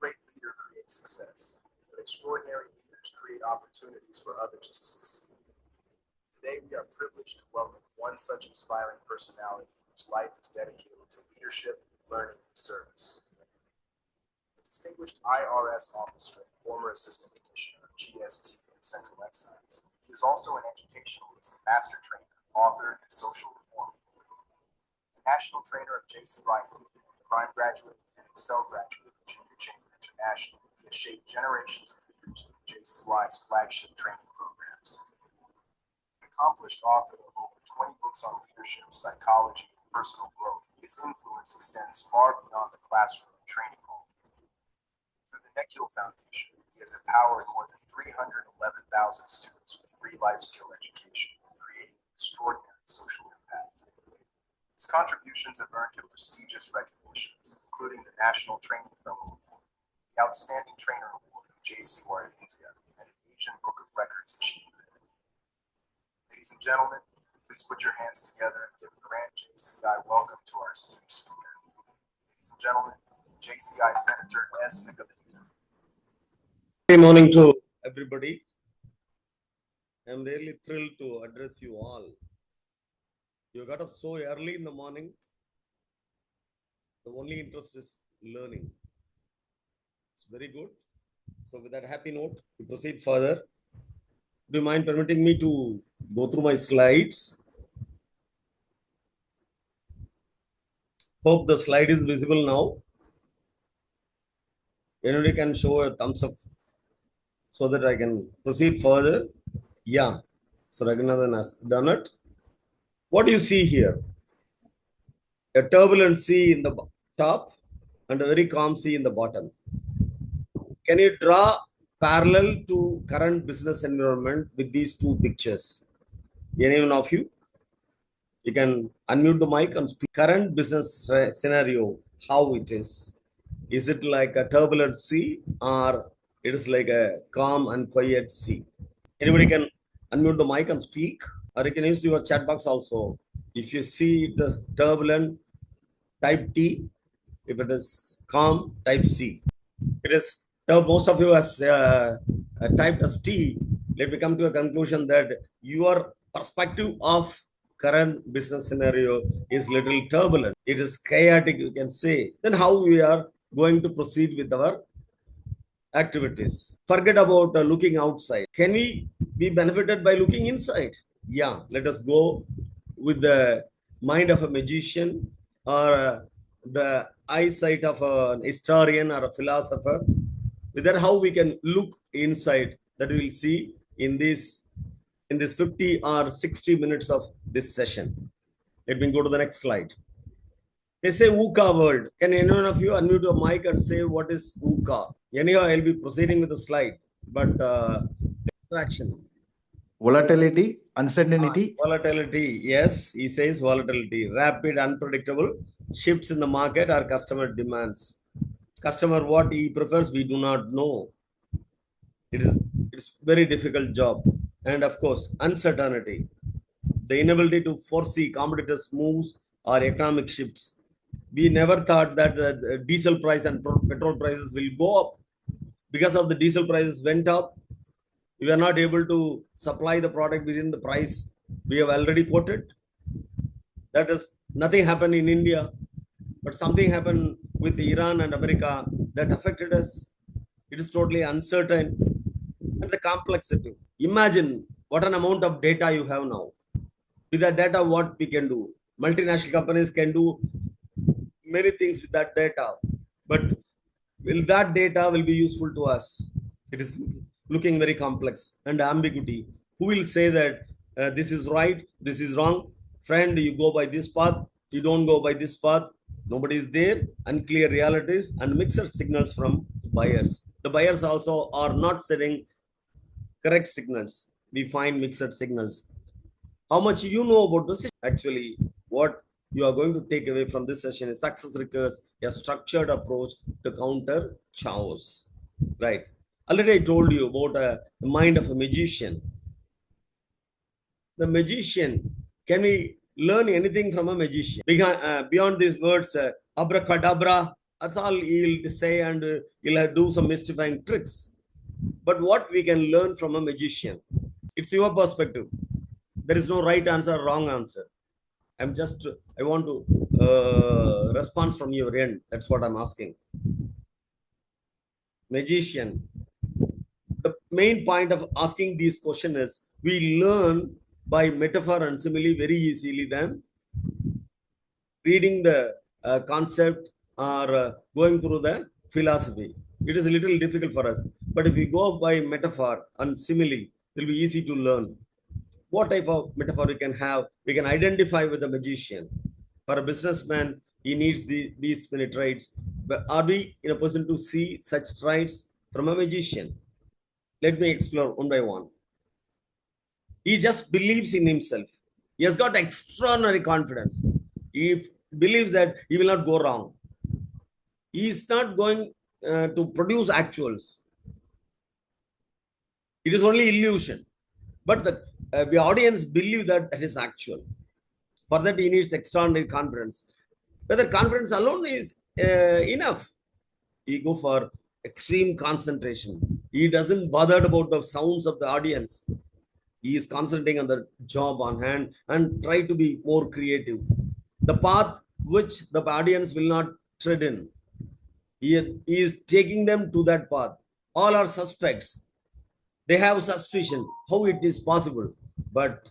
great leader creates success, but extraordinary leaders create opportunities for others to succeed. Today, we are privileged to welcome one such inspiring personality whose life is dedicated to leadership, learning, and service. A distinguished IRS officer and former Assistant Commissioner of GST in Central Excise, he is also an educationalist, master trainer, author, and social reformer. National trainer of JCI Prime Graduate and Excel Graduate of Junior Chamber International, he has shaped generations of leaders through JCY's flagship training programs. An accomplished author of over 20 books on leadership, psychology, and personal growth, his influence extends far beyond the classroom and training hall. Through the Nekil Foundation, he has empowered more than 311,000 students with free life skill education, creating extraordinary social impact. His contributions have earned him prestigious recognitions, including the National Training Fellow Award, the Outstanding Trainer Award of JCI India, and an Asian Book of Records achievement. Ladies and gentlemen, please put your hands together and give a grand JCI welcome to our esteemed speaker. Ladies and gentlemen, JCI Senator S. Nagalingam. Good morning to everybody. I'm really thrilled to address you all. You got up so early in the morning. The only interest is learning. It's very good. So with that happy note, we proceed further. Do you mind permitting me to go through my slides? Hope the slide is visible now. Anybody can show a thumbs up so that I can proceed further. Yeah. So Raghunathan has done it. What do you see here? A turbulent sea in the top and a very calm sea in the bottom. Can you draw parallel to current business environment with these two pictures? Any one of you? You can unmute the mic and speak. Current business scenario, how it is. Is it like a turbulent sea or it is like a calm and quiet sea? Anybody can unmute the mic and speak, or you can use your chat box also. If you see it is turbulent, type T. If it is calm, type C. It is most of you has typed as T. Let me come to a conclusion that your perspective of current business scenario is little turbulent. It is chaotic, you can say. Then how we are going to proceed with our activities? Forget about looking outside. Can we be benefited by looking inside? Yeah, let us go with the mind of a magician or the eyesight of an historian or a philosopher. With that, how we can look inside, that we will see in this 50 or 60 minutes of this session. Let me go to the next slide. They say VUCA world. Can any one of you unmute your mic and say what is VUCA? Anyhow, I'll be proceeding with the slide, but action. Volatility, uncertainty. Volatility, yes, he says volatility. Rapid, unpredictable shifts in the market or customer demands. Customer, what he prefers, we do not know. It's very difficult job. And of course, uncertainty. The inability to foresee competitors' moves or economic shifts. We never thought that the diesel price and petrol prices will go up. Because of the diesel prices went up, we are not able to supply the product within the price we have already quoted. That is, nothing happened in India, but something happened with Iran and America that affected us. It is totally uncertain. And the complexity. Imagine what an amount of data you have now. With that data, what we can do? Multinational companies can do many things with that data. But will that data will be useful to us? It is looking very complex and ambiguity. Who will say that this is right, this is wrong? Friend, you go by this path, you don't go by this path. Nobody is there. Unclear realities and mixed signals from buyers. The buyers also are not setting correct signals. We find mixed signals. How much you know about this? Actually, what you are going to take away from this session is success requires a structured approach to counter chaos. Right. Already I told you about the mind of a magician. The magician, can we learn anything from a magician? Beyond these words, abracadabra, That's all he'll say, and he'll do some mystifying tricks. But what we can learn from a magician, it's your perspective. There is no right answer, wrong answer. I want to response from your end. That's what I'm asking. Magician. The main point of asking these questions is we learn by metaphor and simile very easily than reading the concept or going through the philosophy. It is a little difficult for us. But if we go by metaphor and simile, it will be easy to learn. What type of metaphor we can have? We can identify with the magician. For a businessman, he needs these many traits. But are we in a position to see such traits from a magician? Let me explore one by one. He just believes in himself. He has got extraordinary confidence. He believes that he will not go wrong. He is not going to produce actuals. It is only illusion. But the audience believe that it is actual. For that, he needs extraordinary confidence. Whether confidence alone is enough, he go for extreme concentration. He doesn't bother about the sounds of the audience. He is concentrating on the job on hand and try to be more creative. The path which the audience will not tread in, he is taking them to that path. All are suspects. They have suspicion how it is possible, but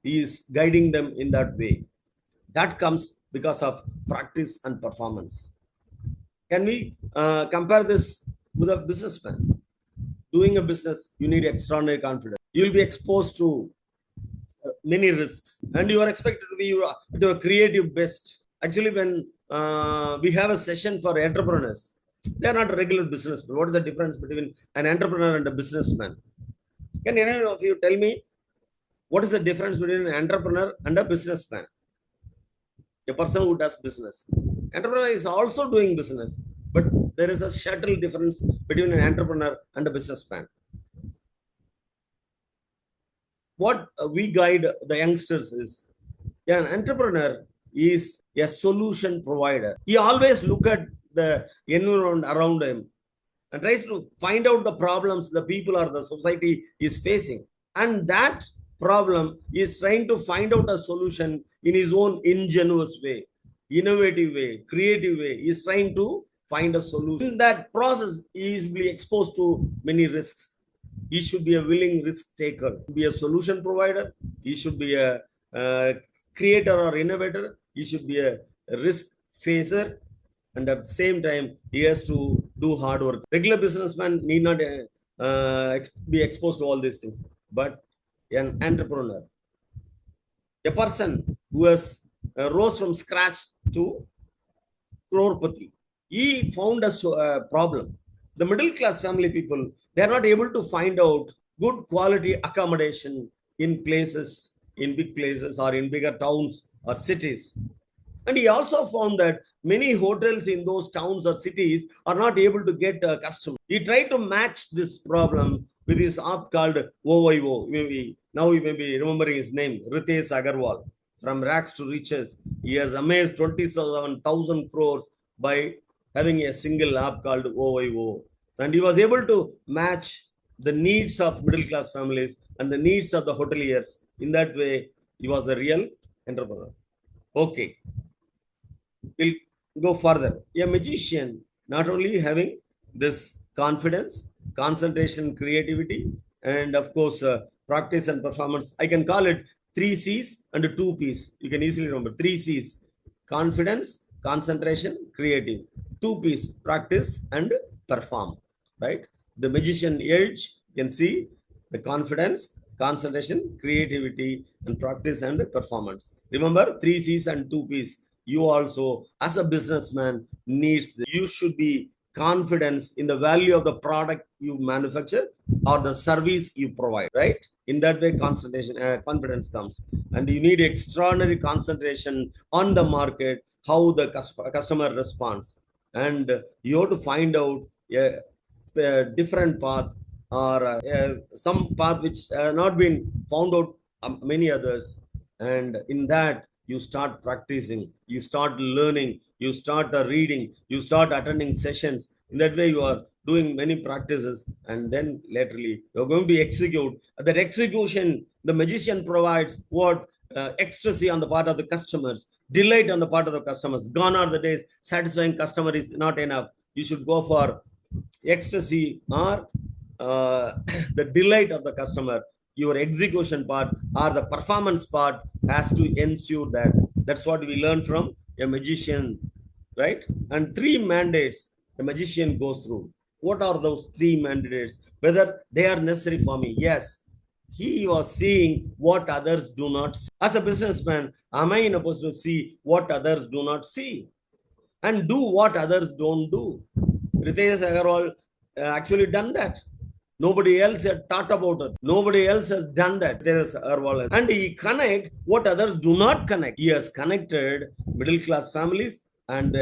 he is guiding them in that way. That comes because of practice and performance. Can we compare this with a businessman? Doing a business, you need extraordinary confidence. You will be exposed to many risks, and you are expected to be to a creative best. Actually, when we have a session for entrepreneurs, they are not regular businessmen. What is the difference between an entrepreneur and a businessman? Can any of you tell me what is the difference between an entrepreneur and a businessman? A person who does business. Entrepreneur is also doing business, but there is a subtle difference between an entrepreneur and a businessman. What we guide the youngsters is an entrepreneur is a solution provider. He always look at the environment around him and tries to find out the problems the people or the society is facing. And that problem is trying to find out a solution in his own ingenious way, innovative way, creative way. He is trying to find a solution. In that process, he is exposed to many risks. He should be a willing risk taker, be a solution provider. He should be a creator or innovator. He should be a risk facer. And at the same time, he has to do hard work. Regular businessman need not be exposed to all these things. But an entrepreneur, a person who has rose from scratch to crorepati, he found a problem. The middle class family people, they are not able to find out good quality accommodation in places, in big places or in bigger towns or cities. And he also found that many hotels in those towns or cities are not able to get customers. He tried to match this problem with his app called OYO. Now you may be remembering his name, Ritesh Agarwal. From rags to riches, he has amassed 27,000 crores by having a single app called OYO. And he was able to match the needs of middle class families and the needs of the hoteliers. In that way, he was a real entrepreneur. Okay. We'll go further. A magician not only having this confidence, concentration, creativity, and of course, practice and performance. I can call it 3 C's and 2 P's. You can easily remember 3 C's: confidence, concentration, creative. 2 P's: practice and perform. Right? The magician edge, you can see the confidence, concentration, creativity, and practice and performance. Remember 3 C's and 2 P's. You also, as a businessman, needs this. You should be confidence in the value of the product you manufacture or the service you provide, right? In that way, concentration, confidence comes, and you need extraordinary concentration on the market, how the customer responds, and you have to find out a different path or some path which not been found out many others, and in that you start practicing, you start learning, you start reading, you start attending sessions. In that way, you are doing many practices, and then laterally you're going to execute. That execution, the magician provides what? Ecstasy on the part of the customers, delight on the part of the customers. Gone are the days satisfying customer is not enough. You should go for ecstasy or the delight of the customer. Your execution part or the performance part has to ensure that. That's what we learn from a magician, right? And three mandates the magician goes through. What are those three mandates? Whether they are necessary for me? Yes. He was seeing what others do not see. As a businessman, am I in a position to see what others do not see and do what others don't do? Ritesh Agarwal actually done that. Nobody else had thought about it. Nobody else has done that. There is Agarwal. And he connect what others do not connect. He has connected middle class families and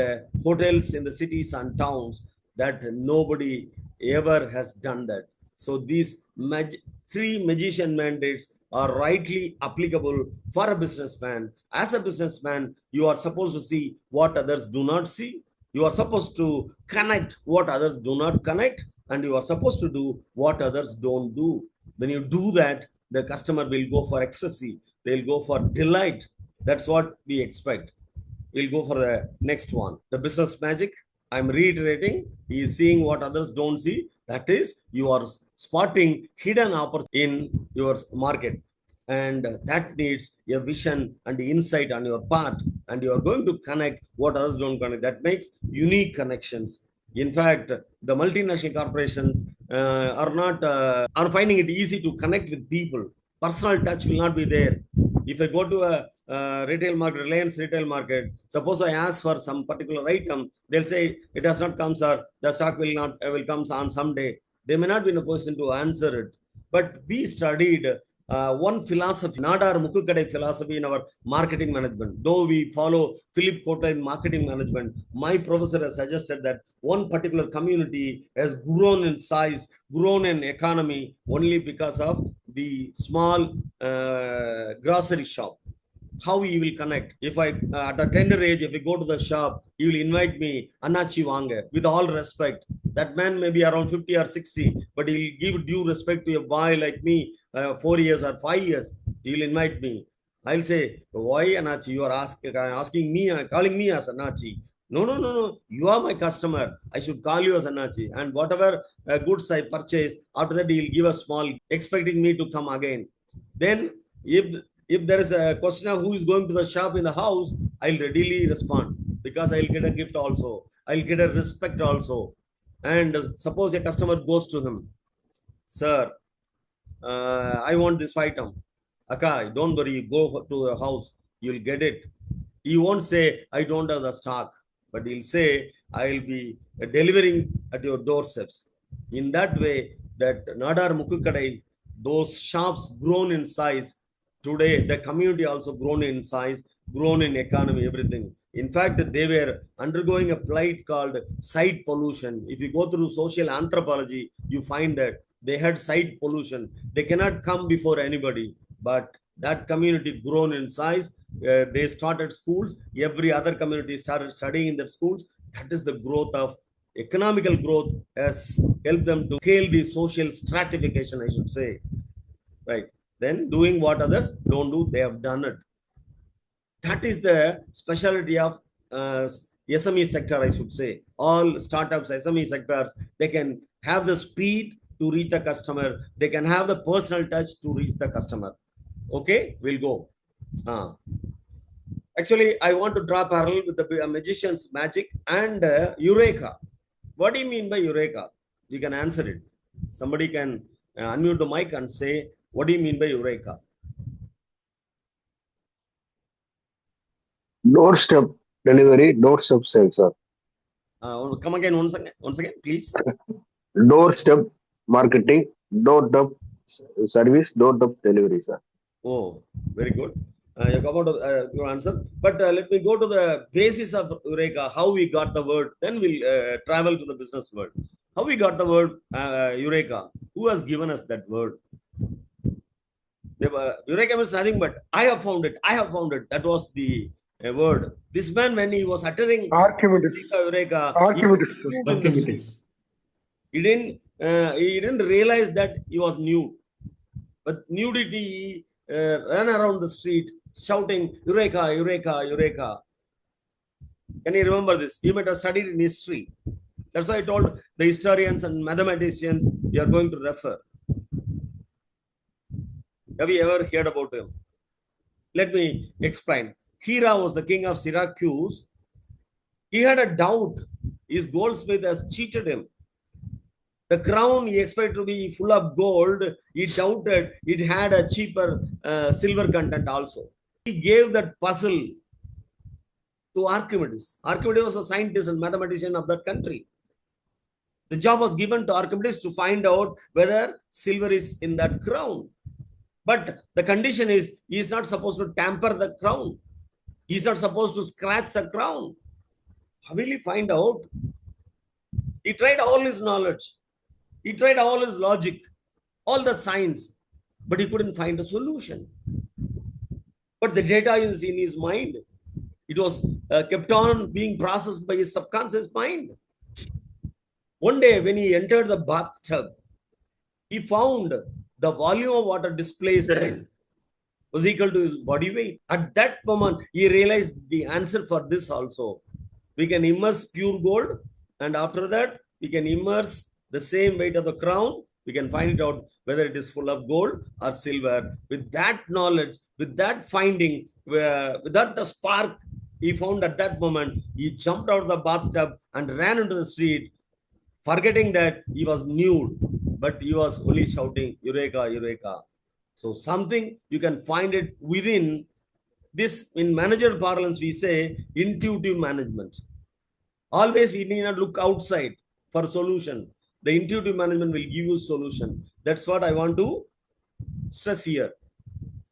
hotels in the cities and towns that nobody ever has done that. So these three magician mandates are rightly applicable for a businessman. As a businessman, you are supposed to see what others do not see. You are supposed to connect what others do not connect, and you are supposed to do what others don't do. When you do that, the customer will go for ecstasy. They'll go for delight. That's what we expect. We'll go for the next one. The business magic. I'm reiterating. He is seeing what others don't see. That is, you are spotting hidden opportunity in your market. And that needs a vision and insight on your part. And you are going to connect what others don't connect. That makes unique connections. In fact, the multinational corporations are finding it easy to connect with people. Personal touch will not be there. If I go to a retail market, Reliance retail market, suppose I ask for some particular item, they'll say it has not come, sir. The stock will come on someday. They may not be in a position to answer it. But we studied one philosophy, Nadar Mukukadai philosophy in our marketing management. Though we follow Philip Kota in marketing management, my professor has suggested that one particular community has grown in size, grown in economy only because of the small grocery shop. How he will connect? If I at a tender age, if we go to the shop, he will invite me, Annachi Wanga, with all respect. That man may be around 50 or 60, but he'll give due respect to a boy like me, 4 years or 5 years. He'll invite me. I'll say, why Annachi? You are asking me, calling me as Annachi. No, no, no, no. You are my customer. I should call you as Annachi. And whatever goods I purchase, after that he'll give a small, expecting me to come again. Then, if there is a question of who is going to the shop in the house, I'll readily respond because I'll get a gift also. I'll get a respect also. And suppose a customer goes to him, sir, I want this item. Akka, don't worry, go to the house, you'll get it. He won't say, I don't have the stock, but he'll say, I'll be delivering at your doorsteps. In that way, that Nadar Mukukadai, those shops grown in size. Today, the community also grown in size, grown in economy, everything. In fact, they were undergoing a plight called site pollution. If you go through social anthropology, you find that they had site pollution. They cannot come before anybody, but that community grown in size. They started schools. Every other community started studying in their schools. That is the growth of economical growth has helped them to scale the social stratification, I should say. Right. Then doing what others don't do, they have done it. That is the specialty of SME sector, I should say. All startups, SME sectors, they can have the speed to reach the customer. They can have the personal touch to reach the customer. Okay, we'll go. Actually, I want to draw parallel with the magician's magic and Eurekha. What do you mean by Eurekha? You can answer it. Somebody can unmute the mic and say, what do you mean by Eurekha? Doorstep delivery, doorstep sales, sir. Come again once again, please. Doorstep marketing, doorstep service, doorstep delivery, sir. Oh, very good. You come out of your answer. But let me go to the basis of Eurekha, how we got the word. Then we'll travel to the business world. How we got the word Eurekha? Who has given us that word? Eurekha means nothing but I have found it. I have found it. That was the word. This man, when he was uttering Archimedes. Eureka, Archimedes. he moved in the street. Archimedes. He didn't realize that he was nude. But nudity, he ran around the street shouting, Eureka, Eureka, Eureka. Can you remember this? You might have studied in history. That's why I told the historians and mathematicians you are going to refer. Have you ever heard about him? Let me explain. Hira was the king of Syracuse. He had a doubt. His goldsmith has cheated him. The crown he expected to be full of gold. He doubted it had a cheaper silver content also. He gave that puzzle to Archimedes. Archimedes was a scientist and mathematician of that country. The job was given to Archimedes to find out whether silver is in that crown. But the condition is he is not supposed to tamper the crown. He is not supposed to scratch the crown. How will he find out? He tried all his knowledge. He tried all his logic, all the science, but he couldn't find a solution. But the data is in his mind. It was kept on being processed by his subconscious mind. One day when he entered the bathtub, he found the volume of water displaced was equal to his body weight. At that moment, he realized the answer for this also. We can immerse pure gold, and after that, we can immerse the same weight of the crown. We can find it out whether it is full of gold or silver. With that knowledge, with that finding, without the spark he found at that moment, he jumped out of the bathtub and ran into the street, forgetting that he was nude, but he was only shouting, Eureka, Eureka. So something you can find it within this. In managerial parlance, we say intuitive management. Always we need not look outside for solution. The intuitive management will give you solution. That's what I want to stress here.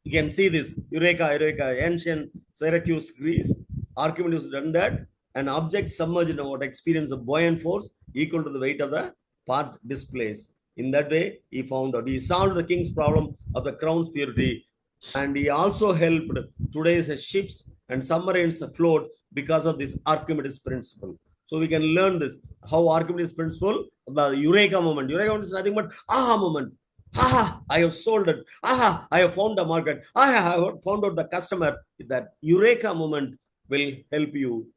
You can see this, Eureka, Eureka, ancient Syracuse, Greece. Archimedes done that. An object submerged in what experience of buoyant force equal to the weight of the part displaced. In that way, he found out. He solved the king's problem of the crown's purity, and he also helped today's ships and submarines afloat because of this Archimedes principle. So we can learn this, how Archimedes principle, the Eureka moment. Eureka moment is nothing but aha moment. Aha, I have sold it. Aha, I have found the market. I have found out the customer. That Eureka moment will help you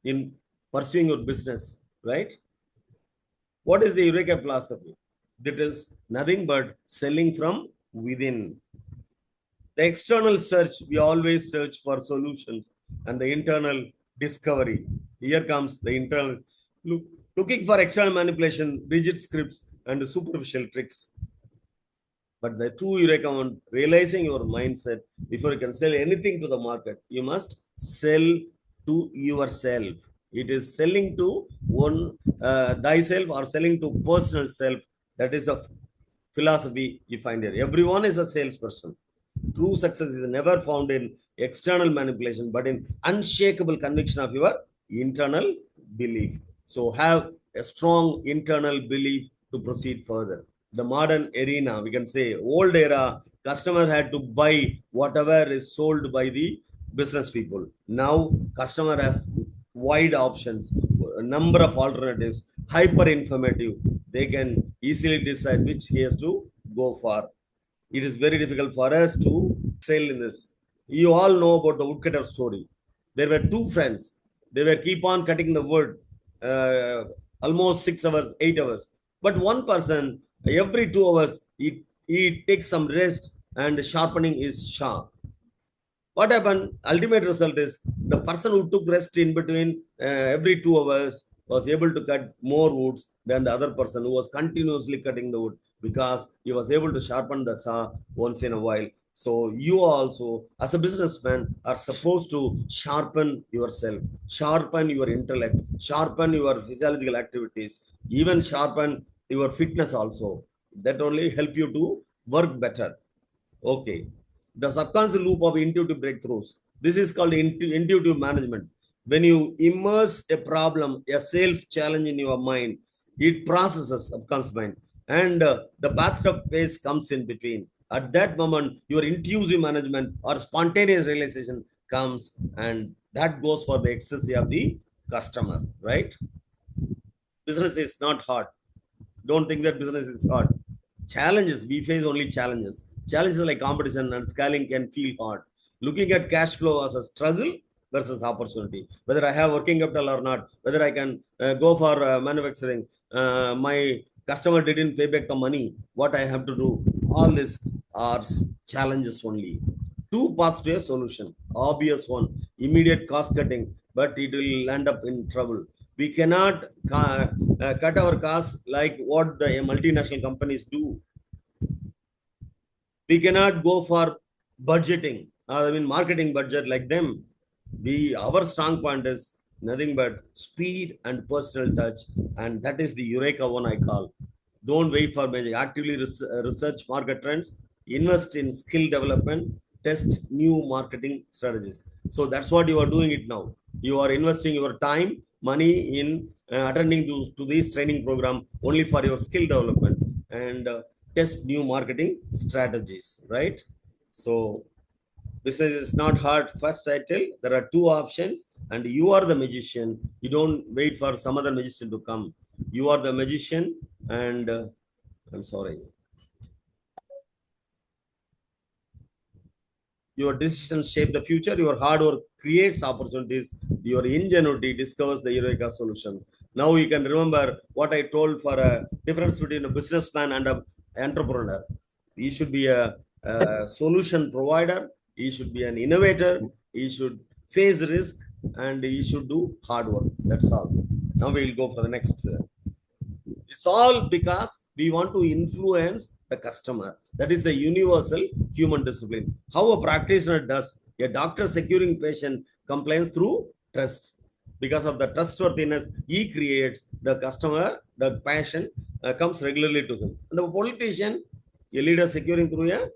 in pursuing your business, right? What is the Eureka philosophy? That is nothing but selling from within. The external search, we always search for solutions, and the internal discovery. Here comes the internal looking for external manipulation, rigid scripts, and superficial tricks. But the true Eureka one, realizing your mindset before you can sell anything to the market, you must sell to yourself. It is selling to one thyself or selling to personal self. That is the philosophy you find here. Everyone is a salesperson. True success is never found in external manipulation, but in unshakable conviction of your internal belief. So have a strong internal belief to proceed further. The modern arena, we can say, old era, customer had to buy whatever is sold by the business people. Now, customer has wide options, a number of alternatives, hyper informative. They can easily decide which he has to go for. It is very difficult for us to sell in this. You all know about the woodcutter story. There were two friends. They were keep on cutting the wood almost 6 hours, 8 hours. But one person, every 2 hours, he takes some rest and sharpening his sharp. What happened? Ultimate result is the person who took rest in between every 2 hours was able to cut more woods than the other person who was continuously cutting the wood, because he was able to sharpen the saw once in a while. So you also, as a businessman, are supposed to sharpen yourself, sharpen your intellect, sharpen your physiological activities, even sharpen your fitness also. That only help you to work better. Okay. The subconscious loop of intuitive breakthroughs. This is called intuitive management. When you immerse a problem, a sales challenge in your mind, it processes subconscious mind, and the bathtub phase comes in between. At that moment, your intuitive management or spontaneous realization comes, and that goes for the ecstasy of the customer, right? Business is not hard. Don't think that business is hard. Challenges, we face only challenges. Challenges like competition and scaling can feel hard. Looking at cash flow as a struggle versus opportunity. Whether I have working capital or not, whether I can go for manufacturing, my customer didn't pay back the money, what I have to do. All these are challenges only. Two paths to a solution. Obvious one, immediate cost cutting, but it will end up in trouble. We cannot cut our costs like what the multinational companies do. We cannot go for budgeting, marketing budget like them. Our strong point is nothing but speed and personal touch, and that is the Eureka one I call. Don't wait for magic. Actively research market trends, invest in skill development, test new marketing strategies. So that's what you are doing it now. You are investing your time, money in attending to this training program only for your skill development and test new marketing strategies, right? So business is not hard. First, I tell there are two options, and you are the magician. You don't wait for some other magician to come. You are the magician, and I'm sorry. Your decisions shape the future. Your hard work creates opportunities. Your ingenuity discovers the Eureka solution. Now you can remember what I told for a difference between a businessman and an entrepreneur. He should be a solution provider. He should be an innovator. He should face risk, and he should do hard work. That's all. Now we will go for the next. It's all because we want to influence the customer. That is the universal human discipline. How a practitioner does, a doctor securing patient compliance through trust. Because of the trustworthiness he creates, the customer, the patient comes regularly to him. And the politician, a leader securing through a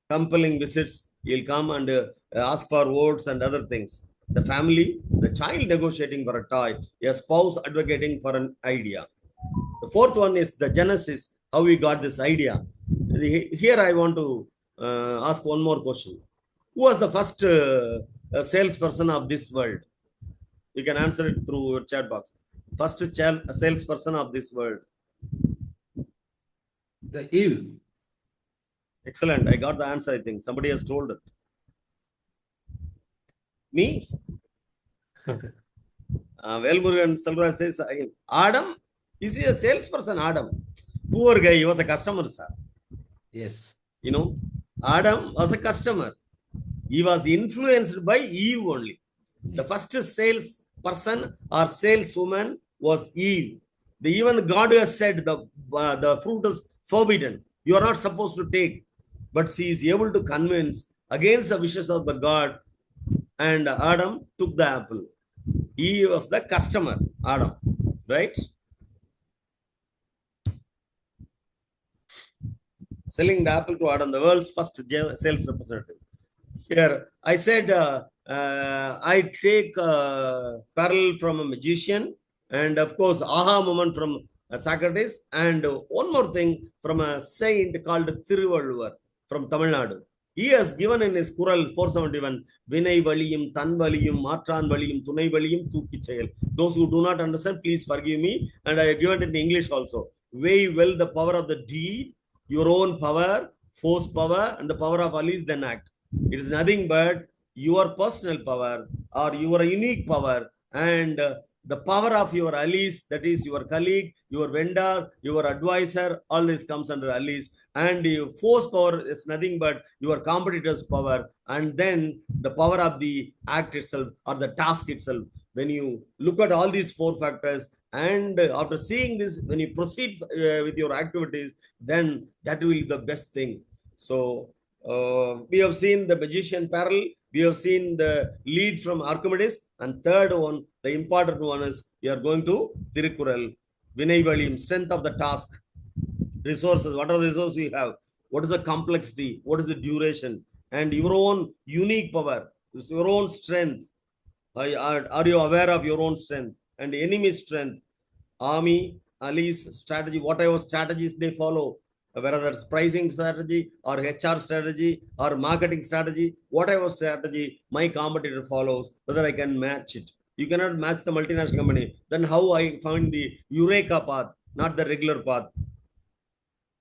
compelling visits, he'll come and ask for votes and other things. The family, the child negotiating for a toy, a spouse advocating for an idea. The fourth one is the genesis, how we got this idea. Here I want to ask one more question. Who was the first salesperson of this world? You can answer it through your chat box. First salesperson of this world. The Eve. Excellent. I got the answer, I think. Somebody has told it. Me? Velmurugan Selva says, Adam, is he a salesperson? Adam. Poor guy, he was a customer, sir. Yes. You know, Adam was a customer. He was influenced by Eve only. The first salesperson or saleswoman was Eve. Even God has said the fruit is forbidden. You are not supposed to take. But she is able to convince against the wishes of the God, and Adam took the apple. He was the customer, Adam, right? Selling the apple to Adam, the world's first sales representative. Here, I said I take parallel from a magician, and of course, aha moment from Socrates, and one more thing from a saint called Thiruvalluvar from Tamil Nadu. He has given in his Kural 471, Vinay Valiyum, Tan Valiyum, Matran Valiyum, Tunai Valiyum, Tuki Chayal. Those who do not understand, please forgive me. And I have given it in English also. Weigh well the power of the deed, your own power, force power, and the power of allies, then act. It is nothing but your personal power or your unique power and the power of your allies, that is your colleague, your vendor, your advisor, all this comes under allies. And your force power is nothing but your competitor's power, and then the power of the act itself or the task itself. When you look at all these four factors, and after seeing this, when you proceed with your activities, then that will be the best thing. So we have seen the magician parallel, we have seen the lead from Archimedes, and third one, the important one is we are going to Tirukural, Vinay Valim, strength of the task, resources, what are the resources we have, what is the complexity, what is the duration, and your own unique power, your own strength. Are you aware of your own strength and enemy strength? Army, allies, strategy, whatever strategies they follow, whether it's pricing strategy or HR strategy or marketing strategy, whatever strategy my competitor follows, whether I can match it. You cannot match the multinational company. Then how I found the Eureka path, not the regular path.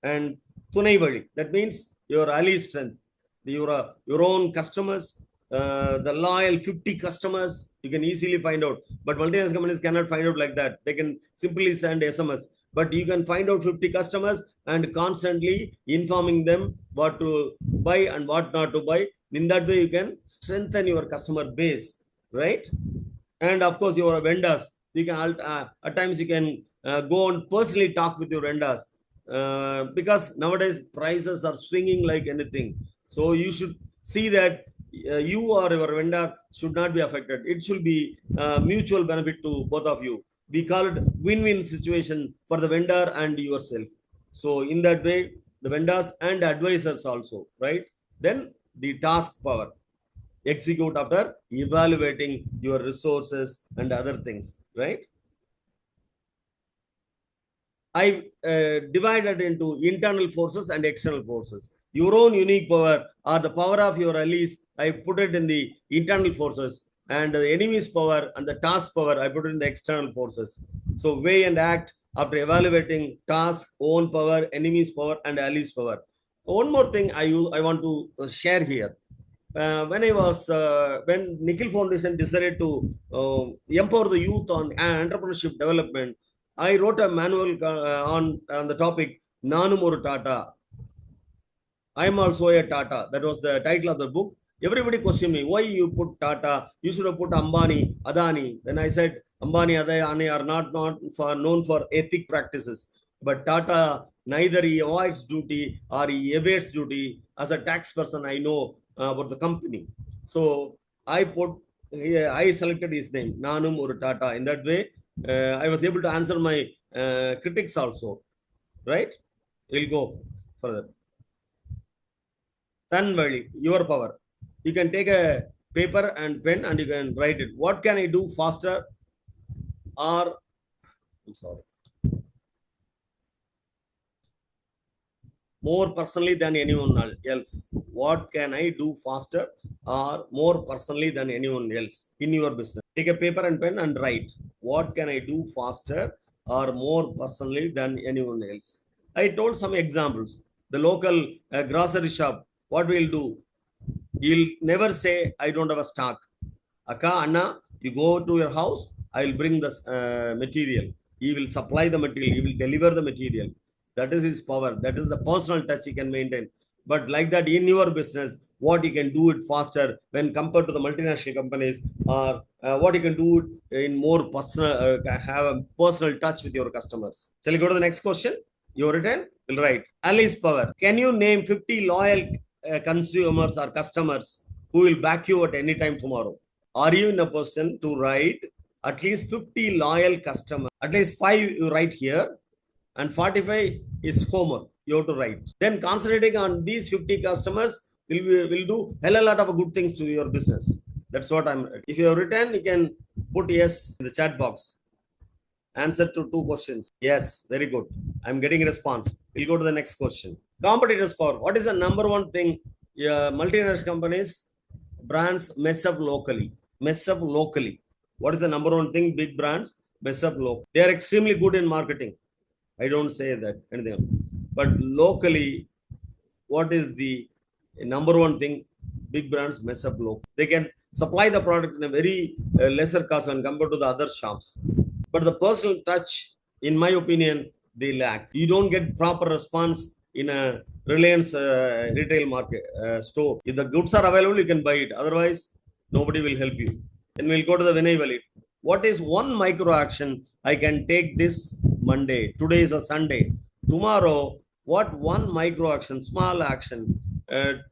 And Tunai Vali, that means your ally strength, your own customers, the loyal 50 customers, you can easily find out. But multinational companies cannot find out like that. They can simply send SMS. But you can find out 50 customers and constantly informing them what to buy and what not to buy. In that way, you can strengthen your customer base, right? And of course, your vendors. You can at times you can go and personally talk with your vendors because nowadays prices are swinging like anything. So you should see that you or your vendor should not be affected. It should be mutual benefit to both of you. We call it win-win situation for the vendor and yourself. So in that way, the vendors and advisors also, right? Then the task power, execute after evaluating your resources and other things, right? I divided into internal forces and external forces. Your own unique power or the power of your allies, I put it in the internal forces, and the enemy's power and the task power, I put it in the external forces. So weigh and act after evaluating task, own power, enemy's power, and allies' power. One more thing I want to share here. When Nikhil Foundation decided to empower the youth on entrepreneurship development, I wrote a manual on the topic Nanum Oru Tata. I am also a Tata. That was the title of the book. Everybody questioned me, why you put Tata? You should have put Ambani, Adani. Then I said, Ambani, Adani are not known for ethic practices. But Tata, neither he avoids duty or he evades duty. As a tax person, I know about the company. So I selected his name, Nanum Oru Tata. In that way, I was able to answer my critics also. Right? We'll go further. Tanvali, your power. You can take a paper and pen and you can write it. What can I do faster or I'm sorry, more personally than anyone else? What can I do faster or more personally than anyone else in your business? Take a paper and pen and write. What can I do faster or more personally than anyone else? I told some examples. The local grocery shop, what we'll do? He'll never say, I don't have a stock. Akka, Anna, you go to your house, I will bring the material. He will supply the material. He will deliver the material. That is his power. That is the personal touch he can maintain. But like that, in your business, what you can do it faster when compared to the multinational companies, or what you can do in more personal, have a personal touch with your customers. Shall we go to the next question? You written? Will write. Alice power. Can you name 50 loyal consumers or customers who will back you at any time tomorrow? Are you in a position to write at least 50 loyal customers? At least 5 you write here, and 45 is homework you have to write. Then concentrating on these 50 customers will do hell a lot of good things to your business. That's what I'm. If you have written, you can put yes in the chat box. Answer to 2 questions. Yes, very good. I'm getting a response. We'll go to the next question. Competitors power. What is the number one thing multinational companies, brands mess up locally? Mess up locally. What is the number one thing big brands mess up locally? They are extremely good in marketing. I don't say that anything else. But locally, what is the number one thing big brands mess up locally? They can supply the product in a very lesser cost when compared to the other shops. But the personal touch, in my opinion, they lack. You don't get proper response in a Reliance retail market store. If the goods are available, you can buy it. Otherwise, nobody will help you. Then we'll go to the Vinay Valid. What is one micro action I can take this Monday? Today is a Sunday. Tomorrow, what one micro action, small action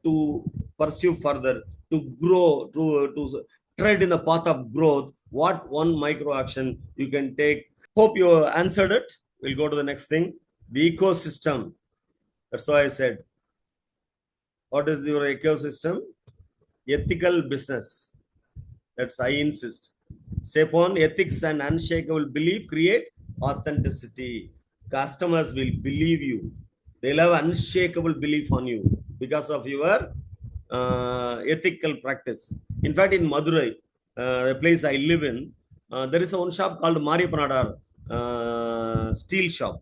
to pursue further, to grow, to tread in the path of growth? What one micro action you can take? Hope you answered it. We'll go to the next thing. The ecosystem. That's why I said. What is your ecosystem? Ethical business. That's I insist. Step 1, ethics and unshakable belief create authenticity. Customers will believe you. They'll have unshakable belief on you because of your ethical practice. In fact, in Madurai, the place I live in, there is a one shop called Maripanadar steel shop.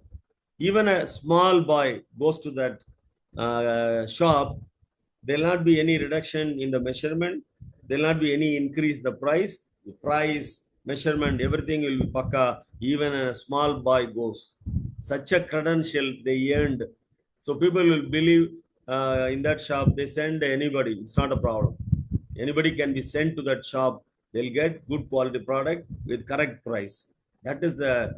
Even a small boy goes to that shop, there will not be any reduction in the measurement. There will not be any increase the price. The price, measurement, everything will be pakka. Even a small boy goes. Such a credential they earned. So people will believe in that shop. They send anybody. It's not a problem. Anybody can be sent to that shop. They'll get good quality product with correct price. That is the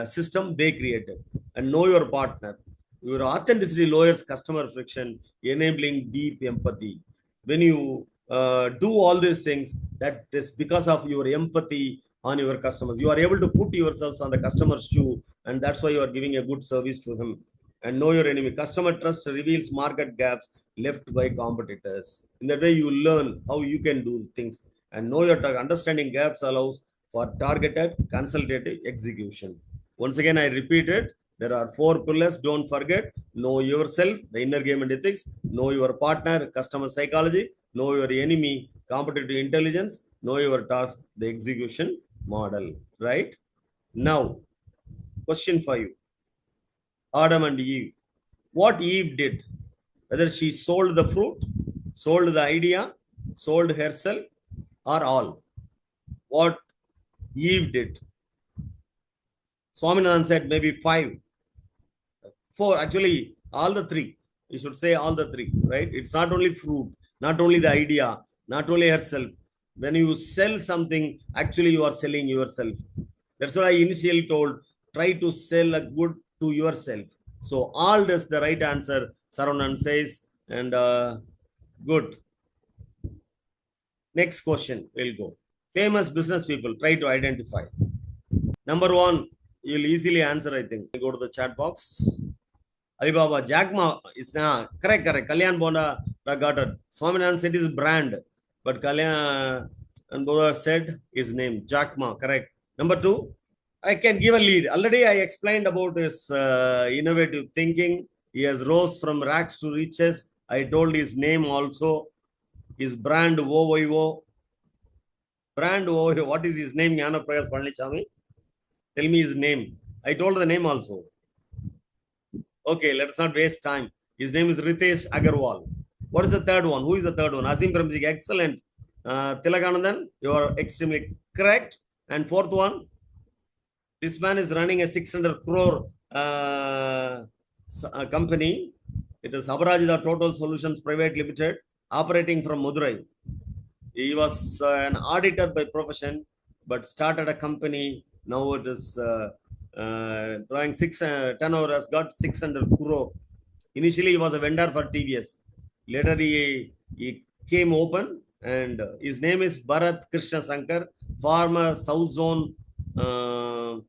system they created. And know your partner. Your authenticity lowers customer friction, enabling deep empathy. When you do all these things, that is because of your empathy on your customers. You are able to put yourselves on the customer's shoe, and that's why you are giving a good service to him. And know your enemy. Customer trust reveals market gaps left by competitors. In that way, you learn how you can do things. And know your understanding gaps allows for targeted consultative execution. Once again, I repeat it. There are 4 pillars. Don't forget. Know yourself, the inner game and ethics. Know your partner, customer psychology. Know your enemy, competitive intelligence. Know your task, the execution model. Right? Now, question for you. Adam and Eve. What Eve did, whether she sold the fruit, sold the idea, sold herself, or all. What Eve did. Swaminathan said maybe 5. 4, actually, all the 3. You should say all the 3, right? It's not only fruit, not only the idea, not only herself. When you sell something, actually you are selling yourself. That's what I initially told. Try to sell a good to yourself. So all this the right answer, Saranand says, and good. Next question will go. Famous business people, try to identify. Number 1, you'll easily answer, I think. Go to the chat box. Alibaba, Jack Ma is correct. Kalyan Bonda got it. Swaminathan said his brand, but Kalyan and Bonda said his name, Jack Ma, correct. Number 2, I can give a lead. Already I explained about his innovative thinking. He has rose from rags to riches. I told his name also. His brand OYO. Brand OYO. What is his name? Jnana Prayas Palanichami. Tell me his name. I told the name also. Okay, let's not waste time. His name is Ritesh Agarwal. What is the third one? Who is the third one? Azim Premji. Excellent. Tilaganandan, you are extremely correct. And fourth one, this man is running a 600 crore company. It is Abarajida Total Solutions Private Limited, operating from Madurai. He was an auditor by profession, but started a company. Now it is drawing turnover has got 600 crore. Initially, he was a vendor for TVS. Later, he came open, and his name is Bharat Krishna Sankar, former South Zone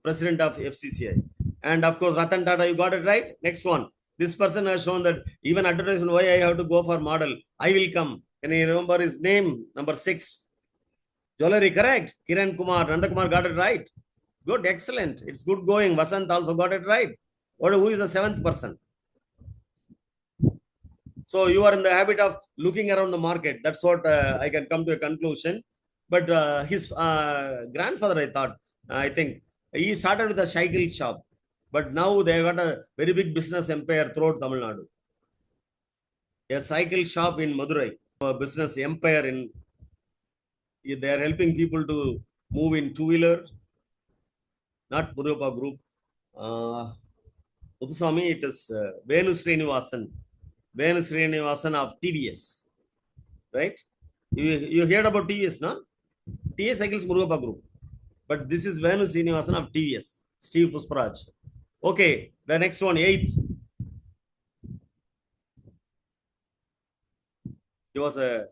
president of FCCI. And of course, Ratan Tata, you got it right. Next one. This person has shown that even advertisement, why I have to go for model, I will come. Can you remember his name? Number 6. Jewelry, correct. Kiran Kumar, Nandakumar got it right. Good, excellent. It's good going. Vasant also got it right. Who is the 7th person? So you are in the habit of looking around the market. That's what I can come to a conclusion. But his grandfather, I think, he started with a cycle shop. But now they got a very big business empire throughout Tamil Nadu. A cycle shop in Madurai, a business empire in. They are helping people to move in 2-wheeler. Not Murugappa Group. Uduswami, it is Venu Srinivasan. Venu Srinivasan of TVS. Right? You heard about TVS, no? TVS Cycles Murugappa Group. But this is Venu Srinivasan of TVS. Steve Pusparaj. Okay, the next one, 8th. He was a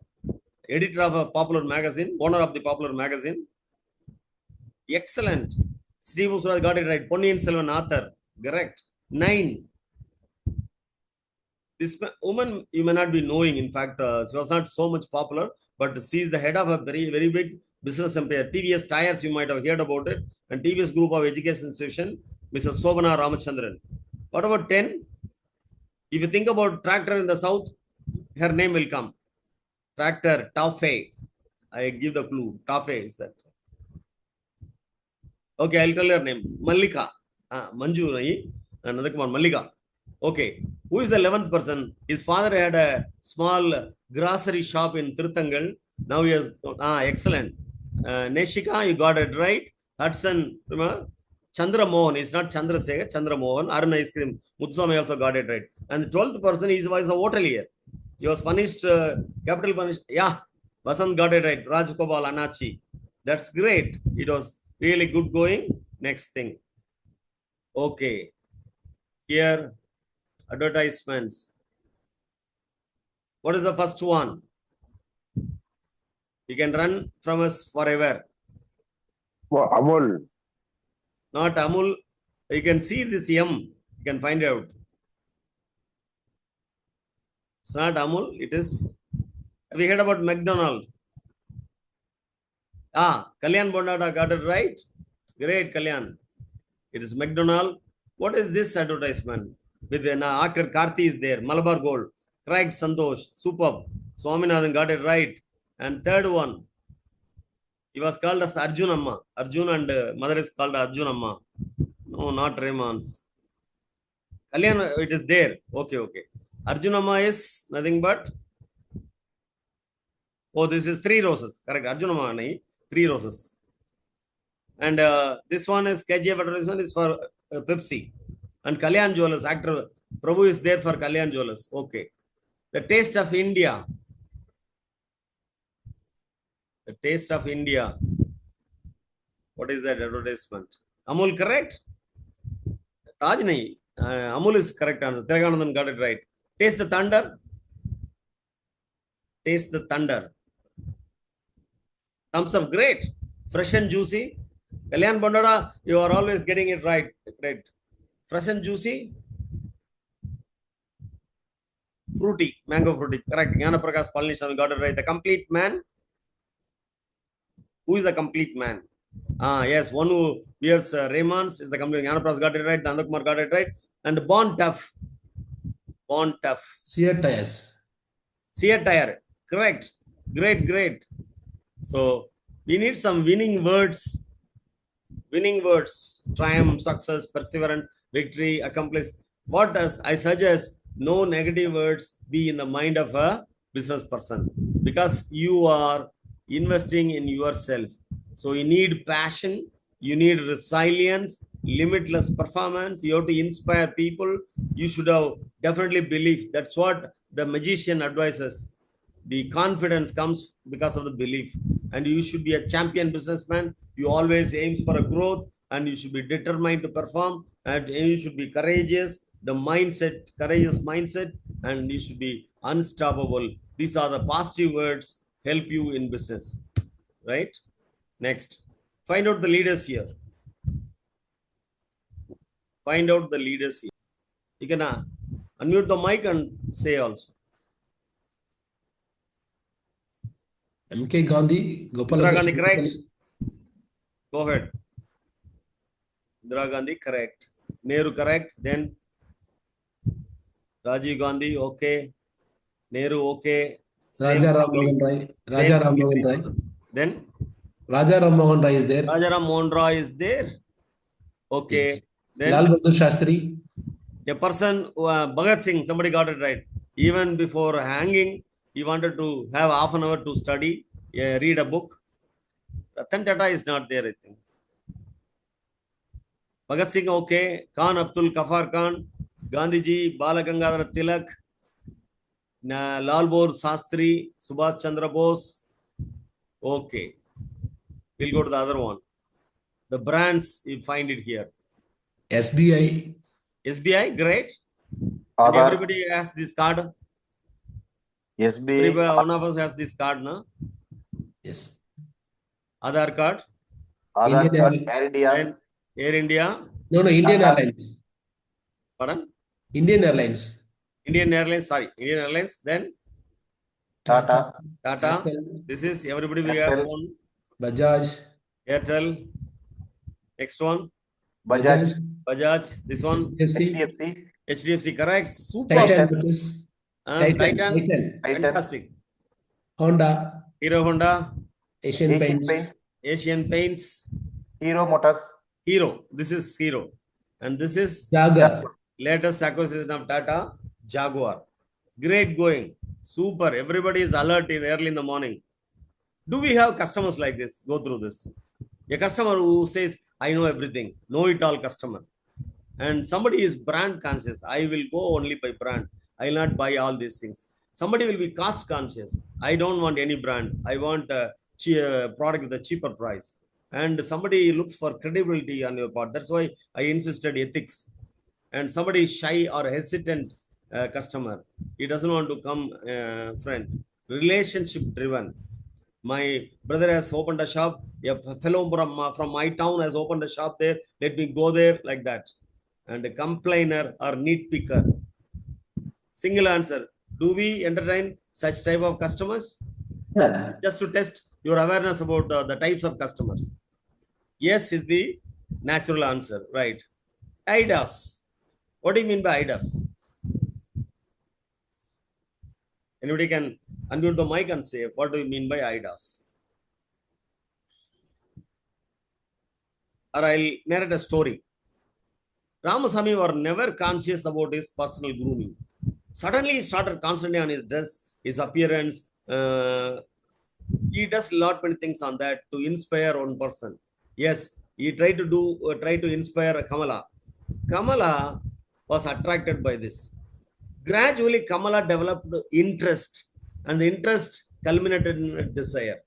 editor of a popular magazine, owner of the popular magazine. Excellent. Steve Pusparaj got it right. Ponniyin Selvan author. Correct. 9. This woman you may not be knowing. In fact, she was not so much popular, but she is the head of a very, very big business empire. TVS Tires, you might have heard about it. And TVS Group of Education Institution, Mrs. Sobana Ramachandran. What about 10? If you think about tractor in the south, her name will come. Tractor, Tafe. I give the clue. Tafe is that. Okay, I'll tell her name. Mallika. Manju, another one, Mallika. Okay. Who is the 11th person? His father had a small grocery shop in Tirthangal. Now he has, excellent. Neshika, you got it right. Hudson, Chandra Mohan is not Chandrasekhar, Chandra Mohan. Arun Ice Cream. Mutswami also got it right. And the 12th person is was a hotelier. He was punished, capital punished. Yeah, Vasant got it right. Raj Gopal Anachi. That's great. It was really good going. Next thing. Okay. Here, advertisements. What is the first one? You can run from us forever. Well, Amul. Not Amul. You can see this M. You can find out. It's not Amul. It is. Have you heard about McDonald? Kalyan Bondada got it right. Great, Kalyan. It is McDonald. What is this advertisement? With an actor Karthi is there. Malabar Gold. Correct, Santosh. Superb. Swaminathan got it right. And third one. He was called as Arjun Amma. Arjun and mother is called Arjun Amma. No, not Raymond's. Kalyan, it is there. Okay. Arjun Amma is nothing but. Oh, this is 3 roses. Correct. Arjun Amma, 3 roses. And this one is KGF advertisement is for Pepsi. And Kalyan Jewelers, actor Prabhu is there for Kalyan Jewelers. Okay. The Taste of India. The Taste of India. What is that advertisement? Amul, correct? Taj nahi. Amul is correct answer. Tiraganandan got it right. Taste the thunder. Taste the thunder. Thumbs up, great. Fresh and juicy. Kalyan Bondada, you are always getting it right. Great. Fresh and juicy. Fruity, mango fruity. Correct. Jnana Prakash Palniswamy got it right. The complete man. Who is the complete man? Yes, one who wears Raymond's is the complete. Jnana Prakash got it right. Nandakumar got it right. And Born Tough. Born Tough. Sear tires. Sear tire. Correct. Great. So we need some winning words. Winning words. Triumph, success, perseverance, victory, accomplish. What does I suggest? No negative words be in the mind of a business person, because you are investing in yourself. So you need passion, you need resilience, limitless performance. You have to inspire people. You should have definitely belief. That's what the magician advises. The confidence comes because of the belief, and you should be a champion businessman. You always aims for a growth, and you should be determined to perform, and you should be courageous. The mindset, courageous mindset, and you should be unstoppable. These are the positive words help you in business, right? Next, find out the leaders here. Find out the leaders here. You can unmute the mic and say also. MK Gandhi, Gopal. Indira Gandhi, correct. Go ahead. Indira Gandhi, correct. Nehru, correct. Then Rajiv Gandhi, okay. Nehru, okay. Raja Ram Mohan Rai. Raja Ram Mohan Rai. Then Raja Ram Mohan Rai is there. Raja Ram Mohan Rai is there. Okay. Yes. Then Lal Bahadur Shastri. a person, Bhagat Singh, somebody got it right. Even before hanging, he wanted to have half an hour to study, read a book. Ratan Tata is not there, I think. Bhagat Singh, okay. Khan Abdul Kafar Khan, Gandhiji, Bala Gangadhar Tilak, Lal Bahadur Shastri, Subhash Chandra Bose. Okay. We'll go to the other one. The brands, you find it here. SBI. SBI, great. And Aadhaar. everybody has this card. SB. One of us has this card, no? Yes. Aadhaar card. Aadhaar Indian card. Airlines. Air India. Then Air India. No, Indian Tata. Airlines. Pardon? Indian Airlines. Indian Airlines, sorry. Indian Airlines. Then Tata. Tata. Airtel, This is everybody we have Airtel. phone. Bajaj. Airtel. Next one. Bajaj. Bajaj. This one. HDFC. HDFC. HDFC, correct. Super. Titan, which is Titan. Titan. Titan. Fantastic. Honda, Hero Honda, Asian Asian Paints, Paints, Asian Paints, Hero Motors, Hero. This is Hero. And this is Jaguar. latest acquisition of Tata, Jaguar. Great going. Super. Everybody is alert in early in the morning. Do we have customers like this? Go through this. A customer who says, I know everything, know it all customer. And somebody is brand conscious. I will go only by brand. I will not buy all these things. Somebody will be cost conscious. I don't want any brand. I want a product with a cheaper price. And somebody looks for credibility on your part. That's why I insisted ethics. And somebody shy or hesitant customer, he doesn't want to come friend. Relationship driven. My brother has opened a shop. A fellow from my town has opened a shop there. Let me go there, like that. And a complainer or nitpicker. Single answer. Do we entertain such type of customers? yeah. Just to test your awareness about the types of customers. Yes is the natural answer, right? IDAS. What do you mean by IDAS? Anybody can unmute the mic and say, what do you mean by IDAS? Or I'll narrate a story. Ramasamy was never conscious about his personal grooming. Suddenly, he started concentrating on his dress, his appearance. He does a lot many things on that to inspire one person. Yes, he tried to inspire Kamala. Kamala was attracted by this. Gradually, Kamala developed interest, and the interest culminated in a desire.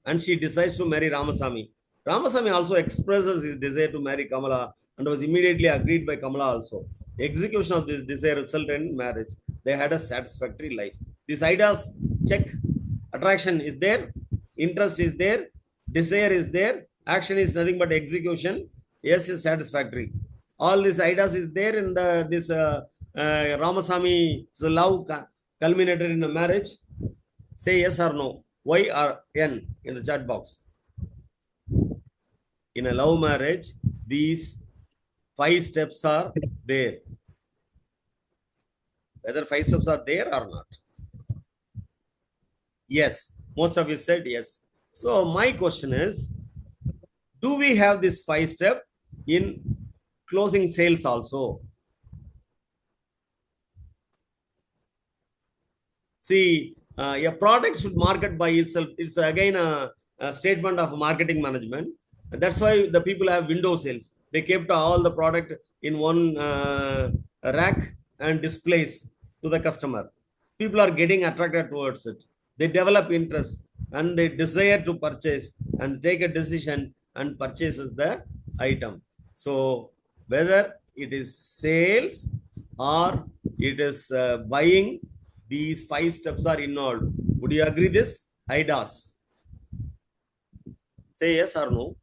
And she decides to marry Ramasamy. Ramasamy also expresses his desire to marry Kamala and was immediately agreed by Kamala also. Execution of this desire resulted in marriage. They had a satisfactory life. These ideas check. Attraction is there, interest is there, desire is there, action is nothing but execution. Yes is satisfactory. All these ideas is there in this Ramasamy's love culminated in a marriage. Say yes or no. Y or N in the chat box. In a love marriage, these 5 steps are there. Whether 5 steps are there or not. Yes. Most of you said yes. So my question is, do we have this 5 step in closing sales also? See, a product should market by itself. It's again a statement of marketing management. That's why the people have window sales. They kept all the product in one rack and displays to the customer. People are getting attracted towards it. They develop interest and they desire to purchase and take a decision and purchases the item. So whether it is sales or it is buying, these 5 steps are involved. Would you agree this? IDAS. Say yes or no.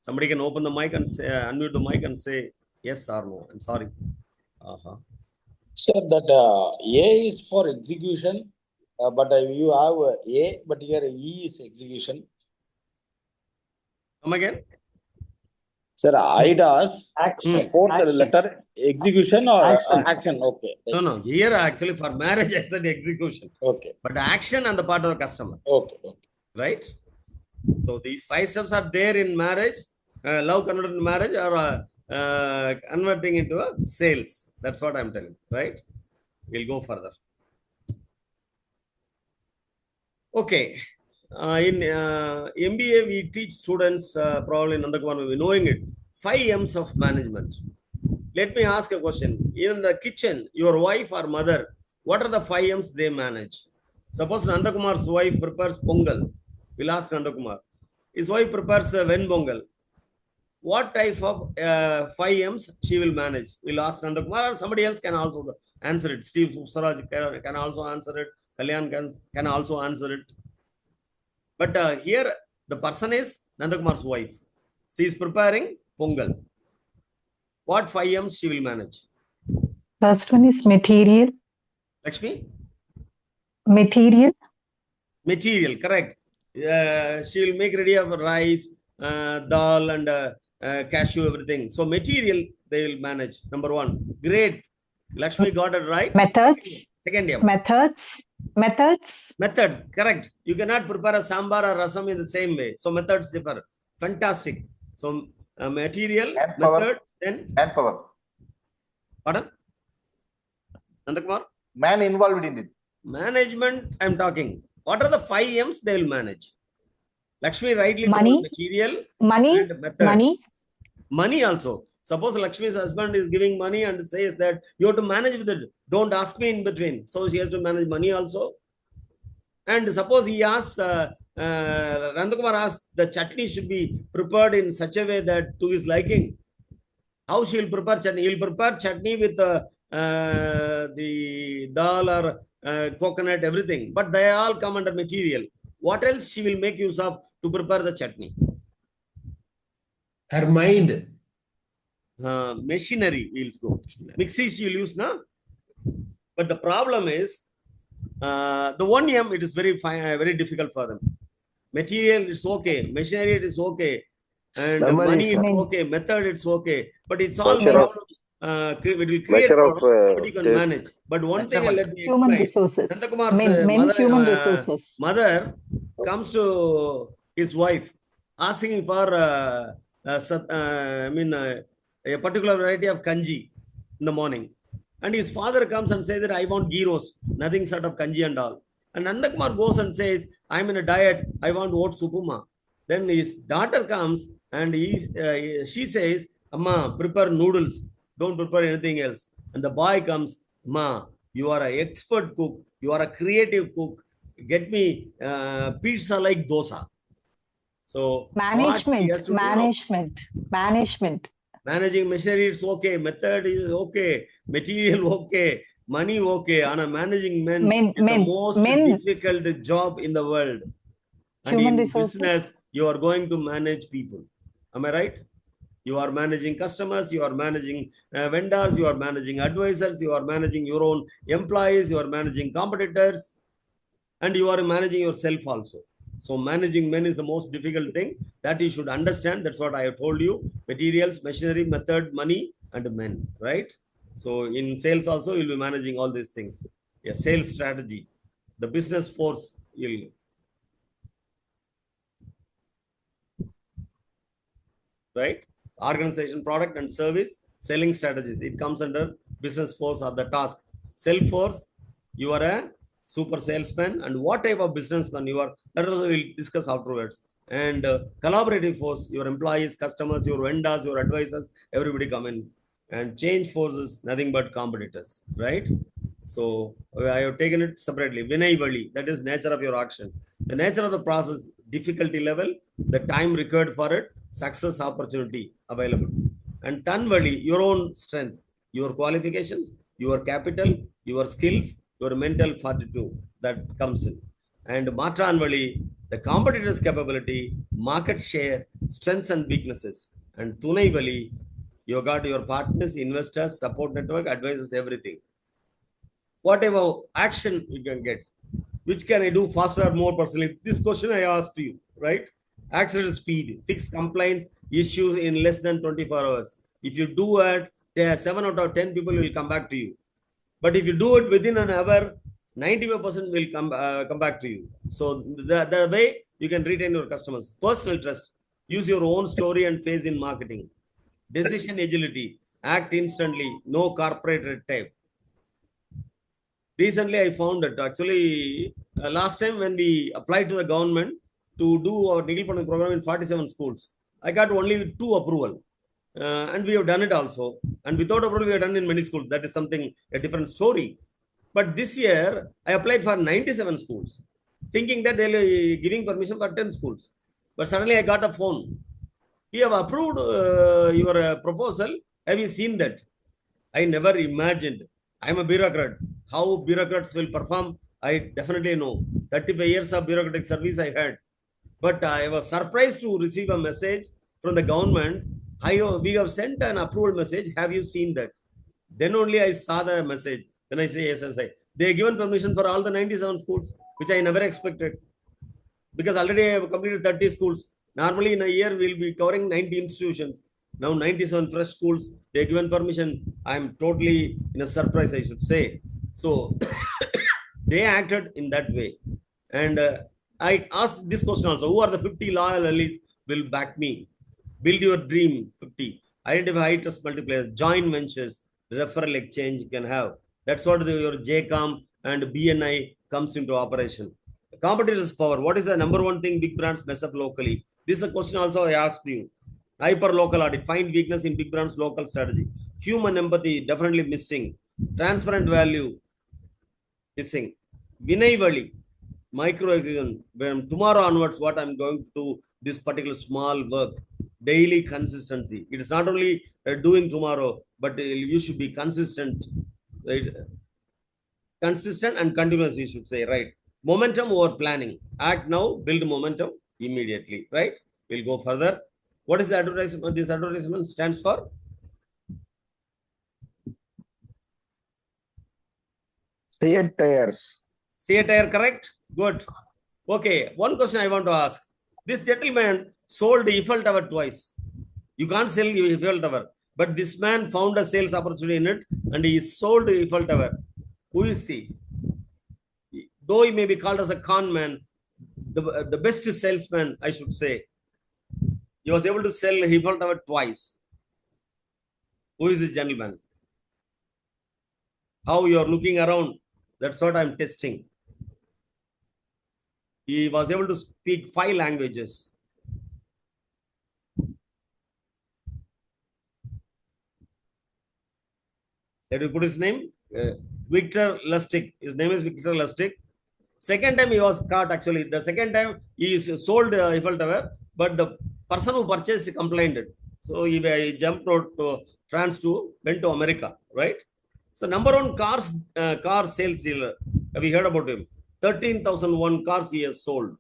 Somebody can open the mic and say, unmute the mic and say yes or no. I'm sorry. Sir, that A is for execution, but you have A, but here E is execution. Come again? Sir, IDAS, Action. fourth Action. letter, execution or Action. action. Okay. No. Here actually for marriage I said execution. Okay. But action on the part of the customer. Okay. Right? So these 5 steps are there in marriage. Love converted in marriage or converting into a sales. That's what I'm telling. Right? We'll go further. Okay. In MBA, we teach students, probably Nandakumar will be knowing it, 5 M's of management. Let me ask a question. In the kitchen, your wife or mother, what are the 5 M's they manage? Suppose Nandakumar's wife prepares pongal. We'll ask Nandakumar. His wife prepares ven pongal. What type of 5 M's she will manage? We'll ask Nandakumar, or somebody else can also answer it. Steve Saraj can also answer it. Kalyan can also answer it. But here, the person is Nandakumar's wife. She is preparing pongal. What 5 M's she will manage? First one is material. Lakshmi? Material. Material, correct. She will make ready of rice, dal and cashew, everything. So material, they will manage. Number one. Great. Lakshmi got it right. Methods. Second M. Methods. Methods. Method, correct. You cannot prepare a sambar or rasam in the same way. So methods differ. Fantastic. So material, Manpower. method, then Manpower. pardon? Nandakumar? Man involved in it. Management, I'm talking. What are the 5 M's they will manage? Lakshmi rightly Money. told material Money. and methods. Money. Money also. Suppose Lakshmi's husband is giving money and says that you have to manage with it. Don't ask me in between. So she has to manage money also. And suppose he asks, Nandakumar asks, the chutney should be prepared in such a way that to his liking. How she will prepare chutney? He will prepare chutney with the dal or coconut, everything. But they all come under material. What else she will make use of to prepare the chutney? Her mind. Machinery will go. Mixie she will use, no? But the problem is, the 1 M, it is very fine, very difficult for them. Material is okay, machinery it is okay, and Number money is- it's okay, method it's okay, but it's all Measure of- problem. It will create measure of, problem, but you can taste. manage. But one thing let me Human explain. resources. Nandakumar's Men mother, human resources. mother comes to his wife asking for a particular variety of kanji in the morning. And his father comes and says that I want ghee roast, nothing sort of kanji and all. And Nandakumar goes and says, I'm in a diet, I want oats upuma. Then his daughter comes and she says, Amma, prepare noodles, don't prepare anything else. And the boy comes, Ma, you are an expert cook, you are a creative cook, get me pizza like dosa. So what she has to do now? Management. Managing machinery, it's okay. Method is okay. Material okay. Money okay. And managing men is the most difficult job in the world. And Human in resources. business, you are going to manage people. Am I right? You are managing customers. You are managing vendors. You are managing advisors. You are managing your own employees. You are managing competitors. And you are managing yourself also. So managing men is the most difficult thing that you should understand. That's what I have told you. Materials, machinery, method, money, and men, right? So in sales also, you'll be managing all these things. A sales strategy, the business force, right? Organization, product and service, selling strategies. It comes under business force or the task. Self force, you are a super salesman, and what type of businessman you are, that also we'll discuss afterwards. And collaborative force, your employees, customers, your vendors, your advisors, everybody come in. And change forces, nothing but competitors, right? So I have taken it separately. Vinay Vali, that is nature of your action. The nature of the process, difficulty level, the time required for it, success opportunity available. And Tan Vali, your own strength, your qualifications, your capital, your skills, your mental fortitude that comes in. And Matran Vali, the competitor's capability, market share, strengths and weaknesses. And Tunai Vali, you got your partners, investors, support network, advisors, everything. Whatever action you can get, which can I do faster or more personally? This question I asked you, right? Accelerated speed, fix complaints, issues in less than 24 hours. If you do it, 7 out of 10 people will come back to you. But if you do it within an hour, 95% will come back to you. So the way you can retain your customers. Personal trust, use your own story and face in marketing. Decision agility, act instantly, no corporate red tape. Recently, I found that actually last time when we applied to the government to do our degree funding program in 47 schools, I got only 2 approval. And we have done it also. And without approval, we have done in many schools. That is something, a different story. But this year, I applied for 97 schools, thinking that they'll be giving permission for 10 schools. But suddenly I got a phone. We have approved your proposal. Have you seen that? I never imagined. I'm a bureaucrat. How bureaucrats will perform, I definitely know. 35 years of bureaucratic service I had. But I was surprised to receive a message from the government. We have sent an approval message. Have you seen that? Then only I saw the message. Then I say, yes, they have given permission for all the 97 schools, which I never expected. Because already I have completed 30 schools. Normally in a year, we'll be covering 90 institutions. Now 97 fresh schools, they given permission. I'm totally in a surprise, I should say. So they acted in that way. And I asked this question also, who are the 50 loyal allies will back me? Build your dream, 50. Identify high trust multipliers, joint ventures, referral exchange you can have. That's what your JCOM and BNI comes into operation. Competitors' power. What is the number one thing big brands mess up locally? This is a question also I asked you. Hyper local audit. Find weakness in big brands' local strategy. Human empathy definitely missing. Transparent value missing. Vinay Valley. Micro execution. When tomorrow onwards, what I'm going to do this particular small work. Daily consistency. It is not only doing tomorrow, but you should be consistent. Right? Consistent and continuous, we should say, right? Momentum over planning. Act now, build momentum immediately, right? We'll go further. What is the advertisement? This advertisement stands for Seat tires. theater, correct? Good. Okay, one question I want to ask. This gentleman sold Eiffel Tower twice. You can't sell Eiffel Tower, but this man found a sales opportunity in it and he sold Eiffel Tower. Who is he? Though he may be called as a con man, the best salesman, I should say. He was able to sell Eiffel Tower twice. Who is this gentleman? How you are looking around, that's what I'm testing. He was able to speak 5 languages. Let me put his name. Victor Lustig. His name is Victor Lustig. Second time he was caught actually. The second time he sold Eiffel Tower, but the person who purchased complained. So he jumped out to France went to America, right? So number one car sales dealer. Have you heard about him? 13,001 cars he has sold.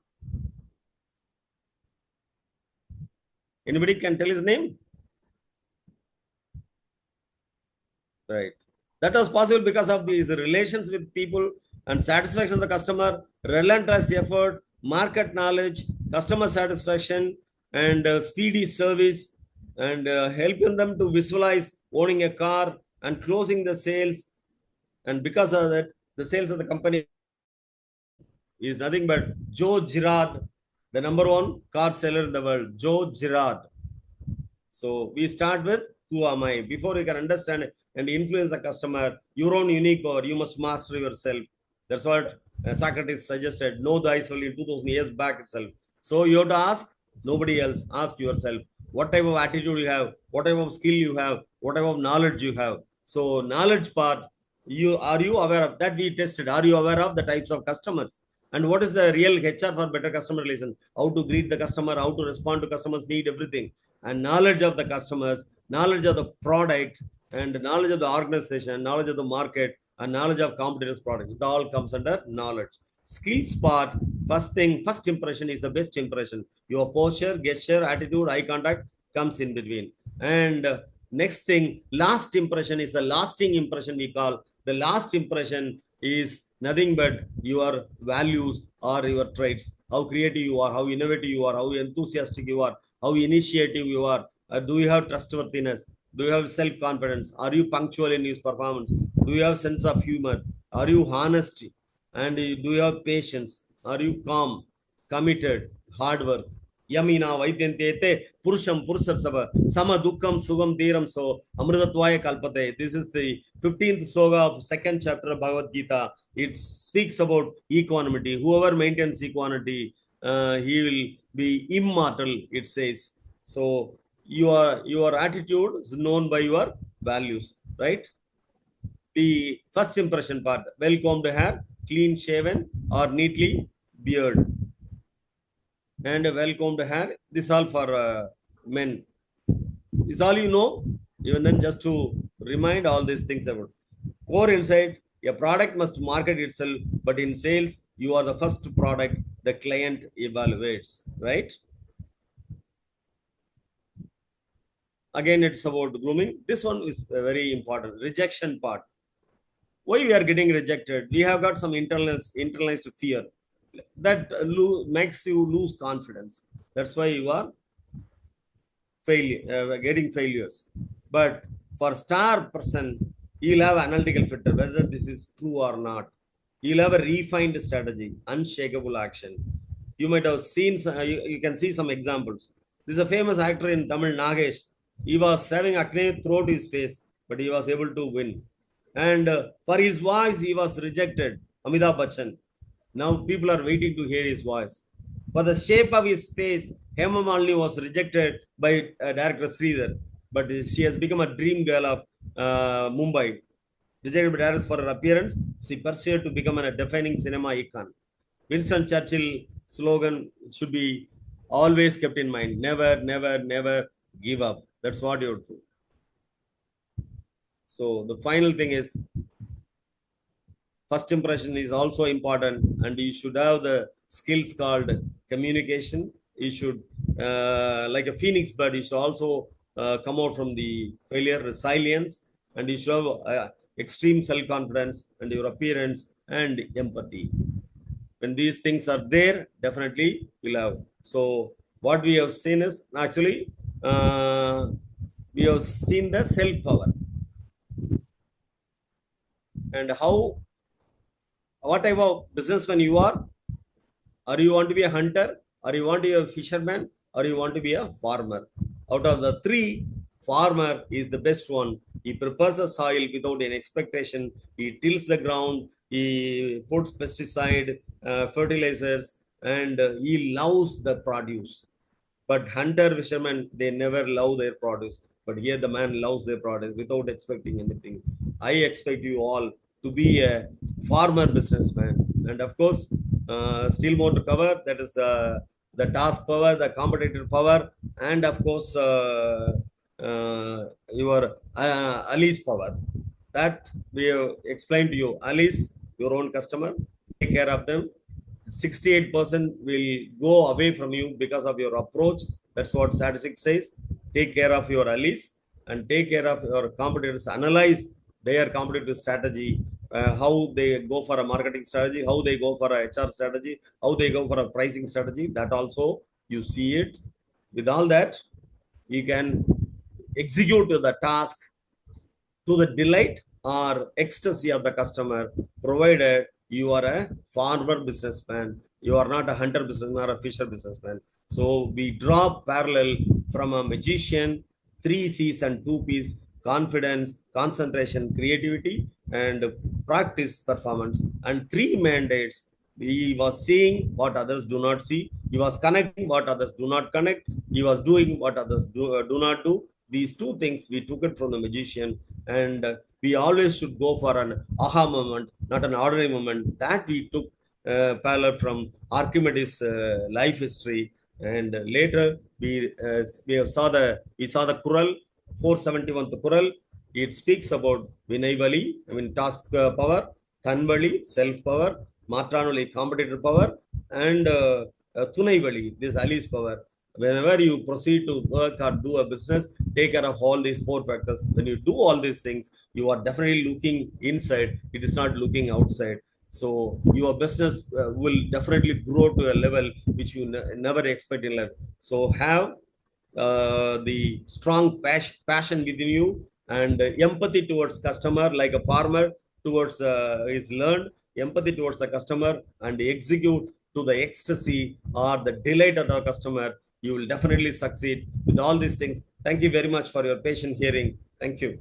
Anybody can tell his name? Right. That was possible because of these relations with people and satisfaction of the customer, relentless effort, market knowledge, customer satisfaction, and speedy service, and helping them to visualize owning a car and closing the sales. And because of that, the sales of the company is nothing but Joe Girard, the number one car seller in the world, Joe Girard. So we start with who am I? Before you can understand and influence a customer, your own unique power, you must master yourself. That's what Socrates suggested. Know thyself in 2000 years back itself. So you have to ask nobody else. Ask yourself what type of attitude you have, what type of skill you have, what type of knowledge you have. So knowledge part, are you aware of that? We tested. Are you aware of the types of customers? And what is the real HR for better customer relation? How to greet the customer, how to respond to customers' need, everything. And knowledge of the customers, knowledge of the product, and knowledge of the organization, knowledge of the market, and knowledge of competitors' product. It all comes under knowledge. Skills part, first impression is the best impression. Your posture, gesture, attitude, eye contact comes in between. And next thing, last impression is the lasting impression we call. The last impression is nothing but your values or your traits. How creative you are, how innovative you are, how enthusiastic you are, how initiative you are. Do you have trustworthiness? Do you have self-confidence? Are you punctual in your performance? Do you have sense of humor? Are you honest? And do you have patience? Are you calm, committed, hard work? Yamina Vaidyantete Purusham Purusarsava Sama Dukkam Sugam Dhiram So Amritatwaya Kalpate. This is the 15th sloga of second chapter of Bhagavad Gita. It speaks about equanimity. Whoever maintains equanimity, he will be immortal, it says. So your attitude is known by your values, right? The first impression part, well-combed hair, clean shaven or neatly beard. And a well-combed hair. This all for men. This all you know. Even then, just to remind all these things about core insight. A product must market itself, but in sales, you are the first product the client evaluates, right? Again, it's about grooming. This one is very important. Rejection part. Why we are getting rejected? We have got some internalized fear that makes you lose confidence. That's why you are getting failures. But for star person, he'll have analytical filter whether this is true or not. He'll have a refined strategy, unshakable action. You might have seen, you can see some examples. This is a famous actor in Tamil, Nagesh. He was having acne throughout his face, but he was able to win. And for his voice, he was rejected. Amitabh Bachchan. Now people are waiting to hear his voice. For the shape of his face, Hema Malini was rejected by director Sridhar, but she has become a dream girl of Mumbai. Rejected by directors for her appearance, she pursued to become a defining cinema icon. Winston Churchill slogan should be always kept in mind. Never, never, never give up. That's what you have to do. So the final thing is, first impression is also important, and you should have the skills called communication. You should, like a phoenix bird, you should also come out from the failure, resilience, and you should have extreme self-confidence and your appearance and empathy. When these things are there, definitely you'll have. So what we have seen is actually we have seen the self-power and how, what type of businessman you are. Or you want to be a hunter, or you want to be a fisherman, or you want to be a farmer. Out of the three, farmer is the best one. He prepares the soil without any expectation. He tills the ground. He puts pesticide, fertilizers, and he loves the produce. But hunter, fishermen, they never love their produce. But here the man loves their produce without expecting anything. I expect you all to be a farmer businessman. And of course, still more to cover. That is the task power, the competitive power, and of course, your Alice power. That we have explained to you. Alice, your own customer, take care of them. 68% will go away from you because of your approach. That's what statistics says. Take care of your allies and take care of your competitors. Analyze their competitive strategy, how they go for a marketing strategy, how they go for a HR strategy, how they go for a pricing strategy. That also you see it. With all that, you can execute the task to the delight or ecstasy of the customer, provided you are a farmer businessman. You are not a hunter businessman or a fisher businessman. So we draw parallel from a magician, 3 C's and 2 P's: confidence, concentration, creativity, and practice performance. And 3 mandates. He was seeing what others do not see. He was connecting what others do not connect. He was doing what others do not do. These 2 things we took it from the magician, and we always should go for an aha moment, not an ordinary moment. That we took parallel from Archimedes' life history, and later we saw the Kural, 471th Kural. It speaks about Vinayvali, task power, Thanvali, self power, Matranuli, competitive power, and Tunaivali, this Ali's power. Whenever you proceed to work or do a business, take care of all these 4 factors. When you do all these things, you are definitely looking inside. It is not looking outside. So your business will definitely grow to a level which you never expect in life. So have the strong passion within you, and empathy towards customer, like a farmer towards is learned, empathy towards the customer, and execute to the ecstasy or the delight of the customer. You will definitely succeed with all these things. Thank you very much for your patient hearing. Thank you.